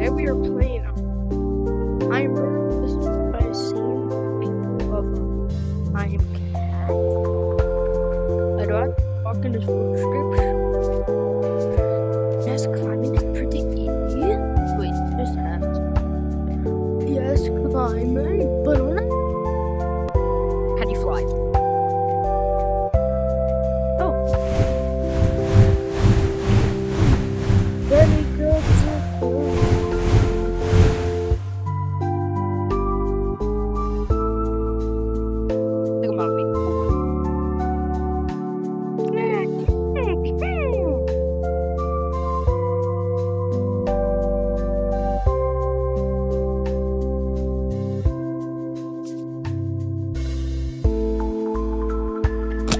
Today we are playing I am this is by seeing people of I am cat. I do have to walk in this description. Yes, climbing is pretty easy. Wait, just has. Yes, climbing, but how do you fly? Oh. Very good. Think about me.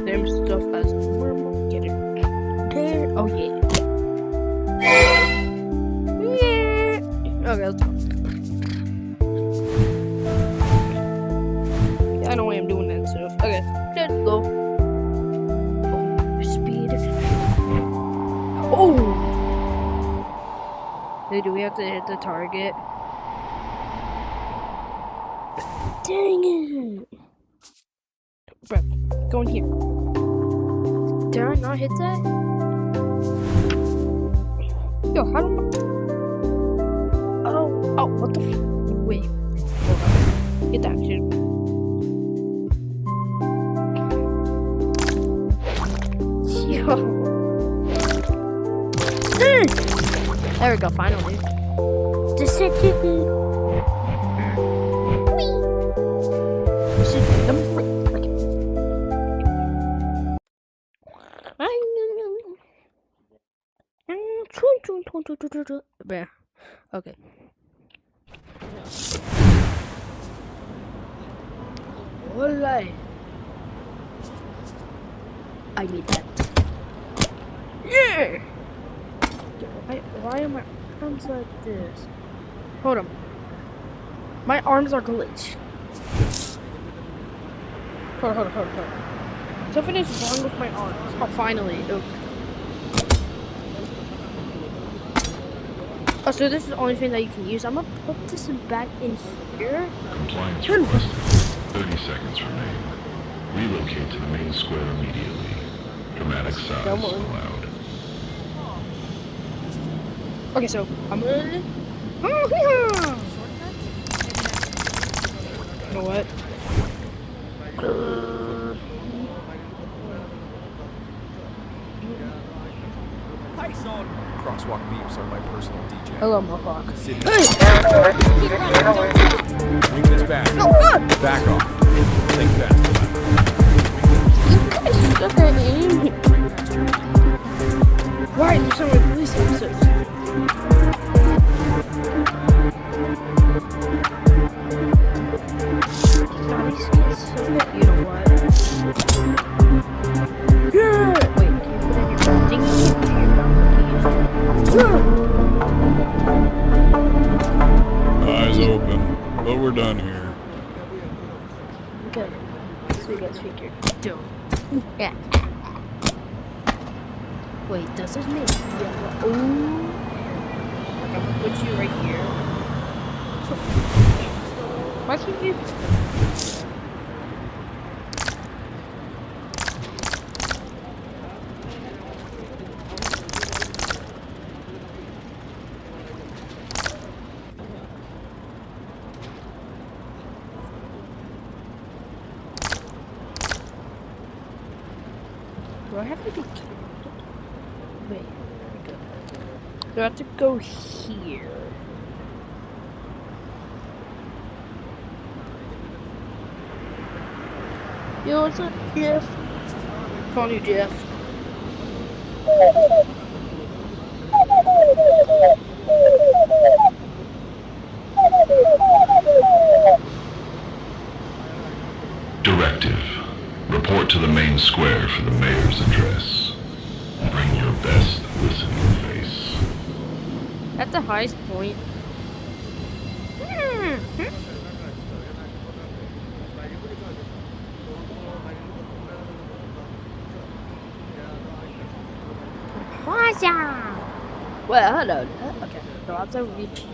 Them stuff as normal. Get it there. Oh yeah. Yeah. Okay, let's go. I know why I'm doing that stuff. Okay, let's go. Oh, speed. Oh! Hey, do we have to hit the target? Dang it! Bro, go in here. Did I not hit that? Yo, how do I... Oh, what the f... Wait. Hold on. Get that shit. Yo. There we go, finally. Just sit here. Okay. Olay. I need that. Yeah. Why are my arms like this? Hold on. My arms are glitched. Hold on. Something is wrong with my arms. Oh, finally. Oh, so this is the only thing that you can use. I'm gonna put this back in here. Compliance requested. 30 seconds remain. Relocate to the main square immediately. Dramatic sounds allowed. Okay, so I'm gonna... You know what? Crosswalk beeps are my personal DJ. Hello, Mohawk. Bring this back. No, Back off. Think fast. Why are there so many police officers? You know what? Yeah! Wait, can you put in your thing? Eyes open, but we're done here. Good. So we got figured. Don't. Yeah. Wait, does this mean yellow? Ooh. I'm gonna put you right here. Why can't you? Do I have to be careful? Wait, do I have to go here? Yo, what's up, Jeff? Calling you Jeff. Directive. Report to the main square for the mayor's address. Bring your best listening face. At the highest point. Well, hello. Okay, so after we reach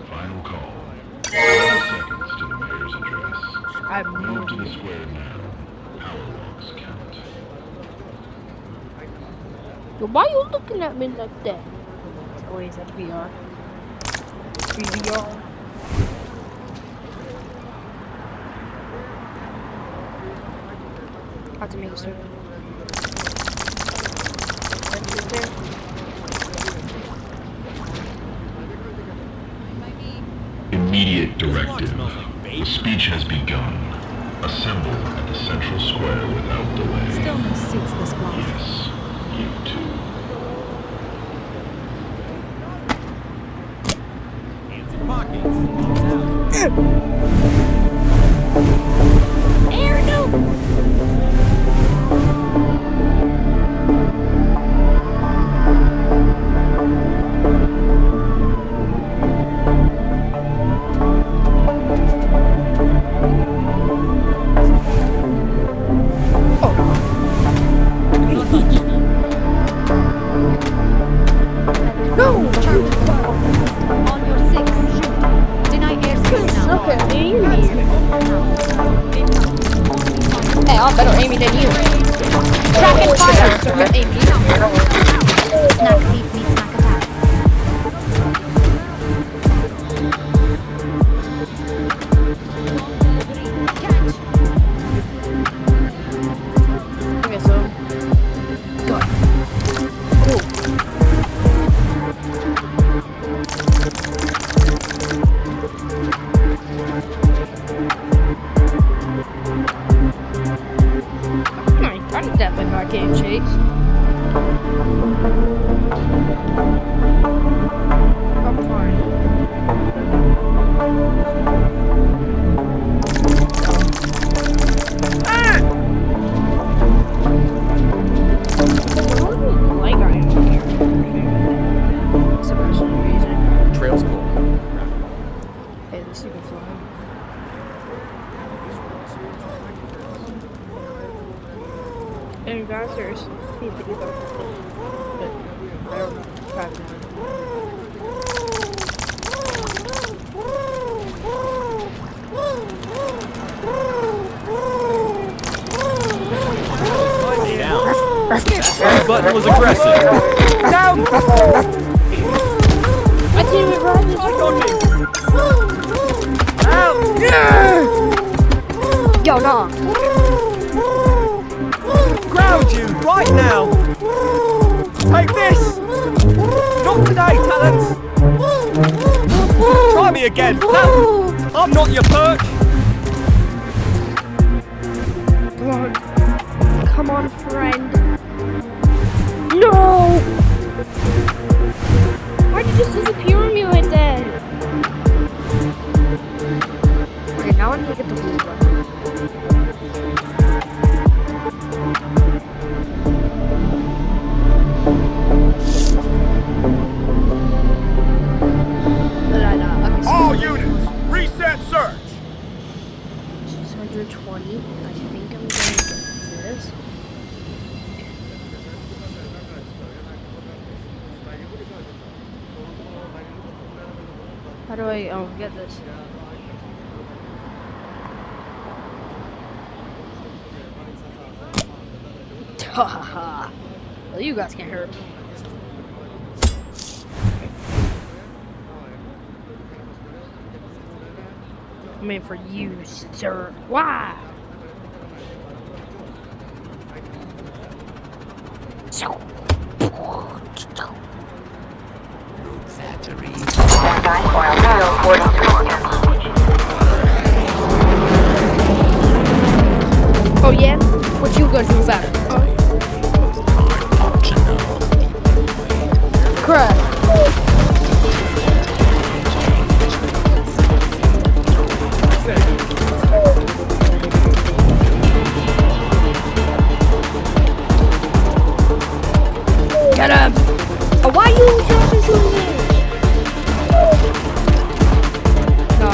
Final call. 30 seconds to the mayor's address. I'm Move to the square now. Power walks count. Why are you looking at me like that? Oh, is that VR? VR. Have to make a circle. Immediate directive. The speech has begun. Assemble at the central square without delay. Stillness suits this block. Yes, you too. Hands in pockets. Air no! No! On your six. Deny airspace now. Look at Amy. Hey, I'm better Amy than you. Track and fire! Look at Amy. Snack deep meat snack attack. Okay, so. Go. Cool. I'm definitely not getting chased. I'm fine. Ah! Like I am here. Some reason. Trail's cool. Hey, this you can fly. And guys, there's need to do that. But I don't know. Down. That button was aggressive. Down! I didn't even run this. Yo, no. Ground you right now. Take this. Not today, talents. Try me again. I'm not your perch. Come on. Come on, friend. No! Why'd you just disappear on me like that? Okay, now I need to get the blue one. Okay, so All units, reset search. 620. I think I'm gonna get this. How do I get this? Ha ha ha. Well, you guys can't hurt me. I mean, for you, sir. Why? Oh yeah? What you gonna do about it? Crap. Get him! Oh, why are you just shooting me? No.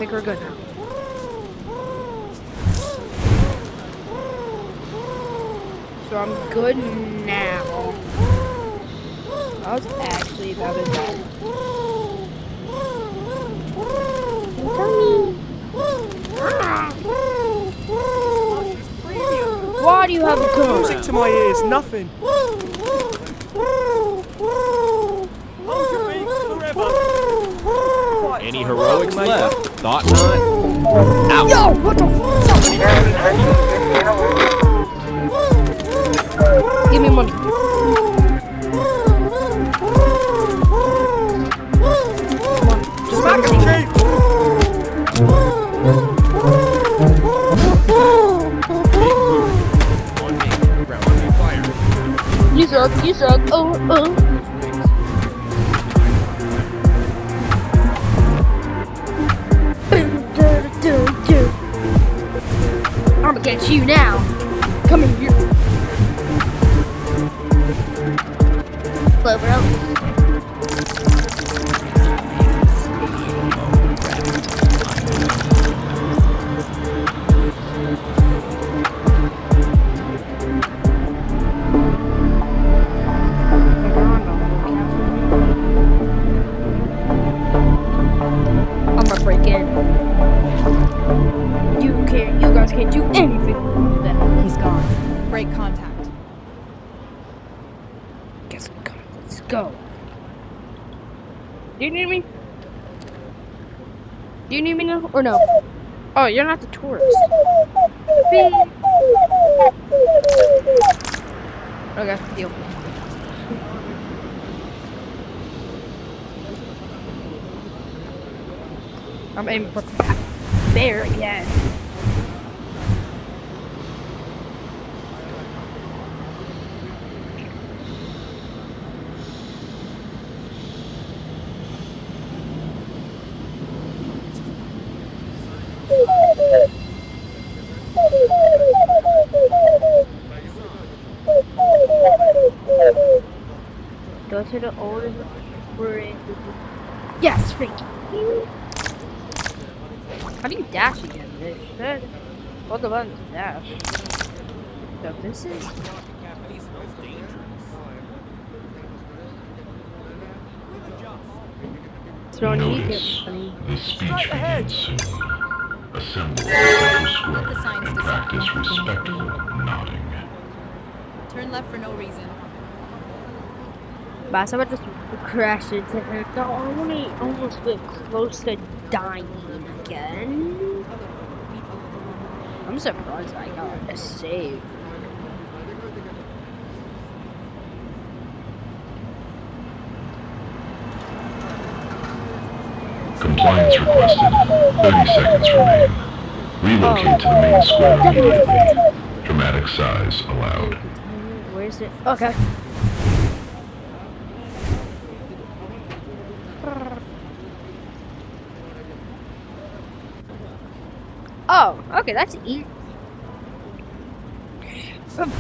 think we're good now. So I'm good now. I was actually about to die. Why do you have a gun? Music to my ears, nothing. Hold your beat forever. Quite Any time, heroics mate. left? Thought not. Out. Yo, what the fuck? Give me money. Just Smack him, Chief. On me. Ground on fire. You suck, you suck. Oh. I'ma get you now. Come here. Clover out. I'm gonna break in. You guys can't do anything with that. He's gone. Break contact. Guess I'm coming. Let's go. Do you need me? Do you need me now or no? Oh, you're not the tourist. Beep. Okay, deal. I'm aiming for that bear again. Go to the oldest bridge. Yes, thank you. How do you dash again? This shit. What the buttons to dash? So this is. So I need Notice it funny. the speech begins soon. Assemble in the central The square signs and to practice sound. respectful nodding. Turn left for no reason. But someone just crashed into her. No, I only almost get close to dying again. I'm surprised I got a save. Compliance requested. 30 seconds remain. Relocate to the main square immediately. Dramatic size allowed. Where's it? Okay. Oh, okay, that's easy.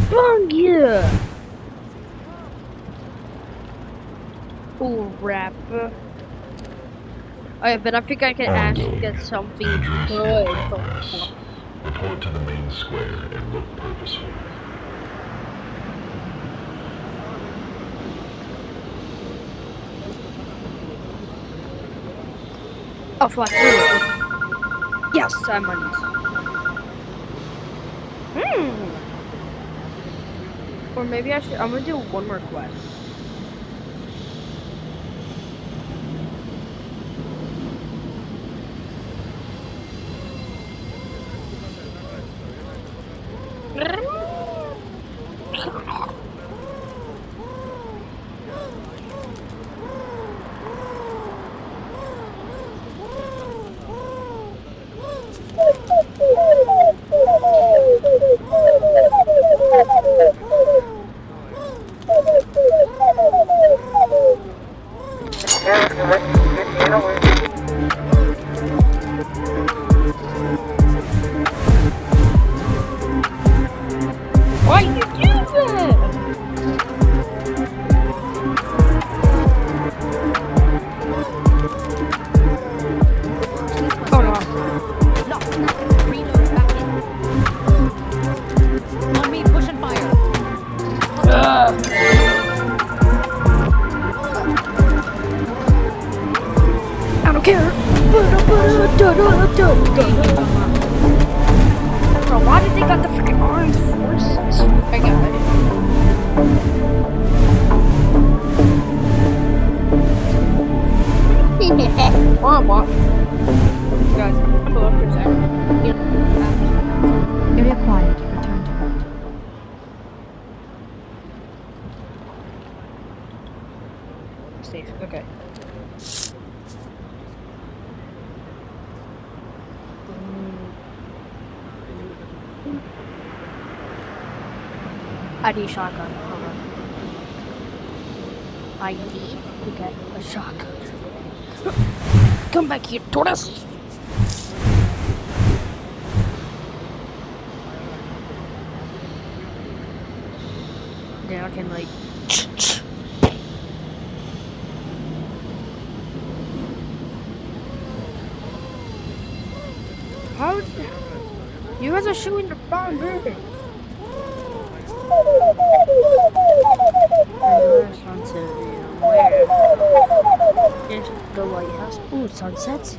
Bungia! Ooh, rap. Okay, but I think I can actually get something Address good in from progress. Report to the main square and look purposeful. Oh, flat. Yes, I'm on this. Or maybe I should. I'm gonna do one more quest. Why you do that? Mama. Guys, pull up for a second. Area quiet. Return to port. Safe. Okay. I need a shotgun. Hold on. I need to get a shotgun. Come back here, tortoise! Then I can like. How? You guys are shooting the bomb bird. Sunset, where? There's the lighthouse. Ooh, sunsets.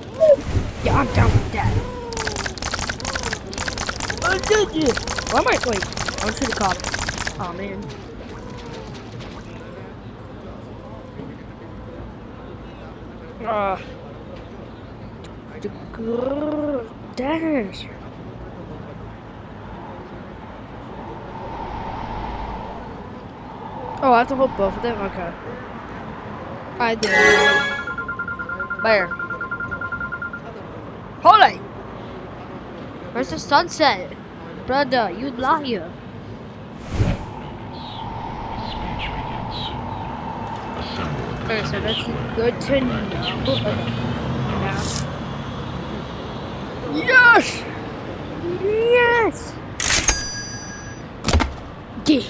Yeah, I'm down with that. Why am I wait? I'll shoot the cop. Oh man. Dash. Oh, I have to hold both of them? Okay. I did. Where? Hold it! Where's the sunset? Brother, you liar. Speech begins soon. Assemble at the Okay, so that's square good to and know. practice respect. Yes! Yes! Get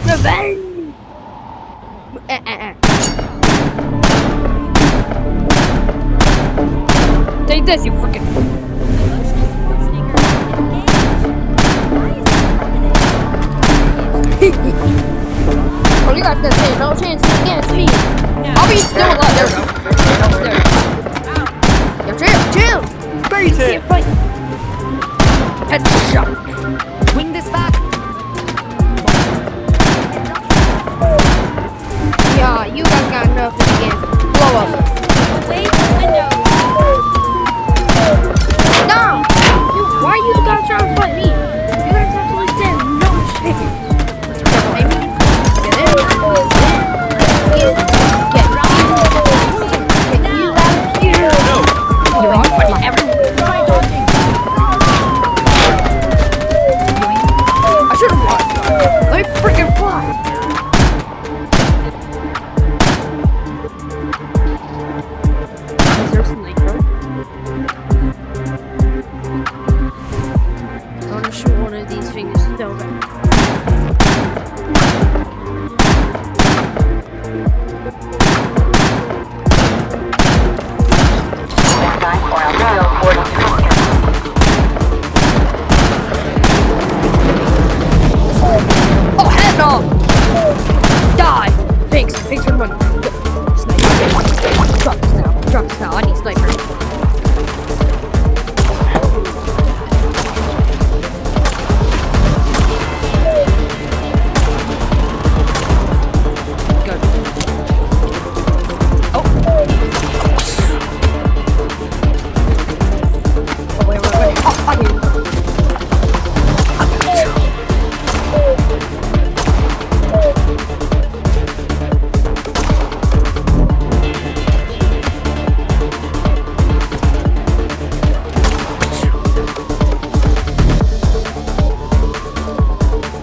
Revenge! Take this, you freaking. Oh, you got this thing. No chance against me. I'll be still alive. There we go. There. Yo, chill. Beat it! Can't fight. Headshot. Wing this back. Yeah, you guys got enough again. Blow up. Wait, window. No! Why you guys trying to fight me? You guys have to understand. No shit. Maybe. Get in. Get you out of here. No! You're on fighting everyone. I should have won. Let me freaking fly. Is there a sniper? I want to shoot one of these things so bad. Oh, head no! Die! Pigs are running. Sniper. Drop this now. Drop this now. I need sniper. Good. Oh. Oh, wait. Oh, I knew.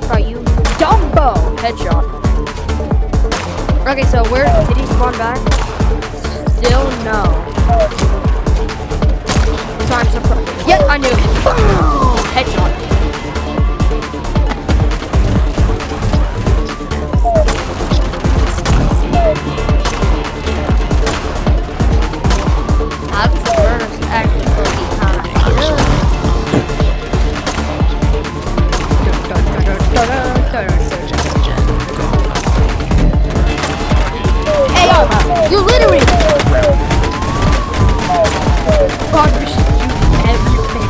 Right, you Dumbo! Headshot. Okay, so where did he spawn back? Still no. Time to yep, I knew it. Headshot. That's actually pretty high. Hey, you literally God, we should do everything.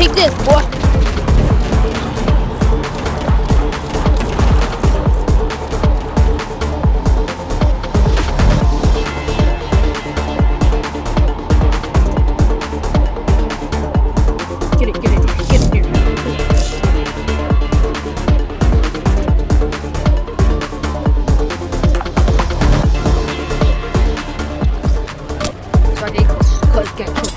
Take this, boy. Get it here. Sorry, cause get cooked.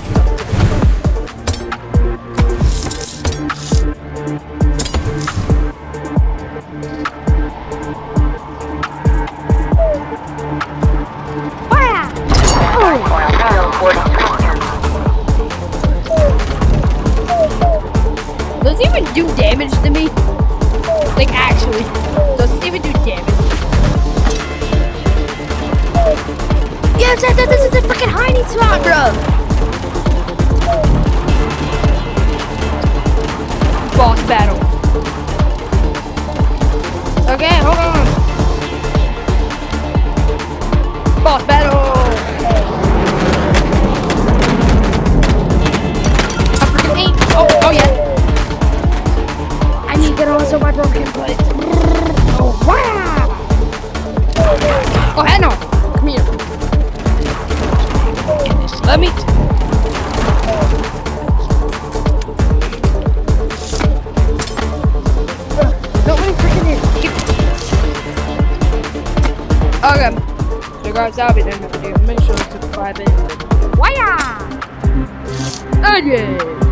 Does it even do damage to me? Like, actually, does it even do damage? Yes, this is a freaking hiding spot, bro! Boss battle. Okay, hold on. Boss battle! I freaking hate. Oh yeah. I need to get on my broken foot. Oh wow! Oh hell no! Come here. Let me. Don't let me freaking in. Okay. So guys, that'll be the end of the video. Make sure to subscribe and. Why? Oh yeah!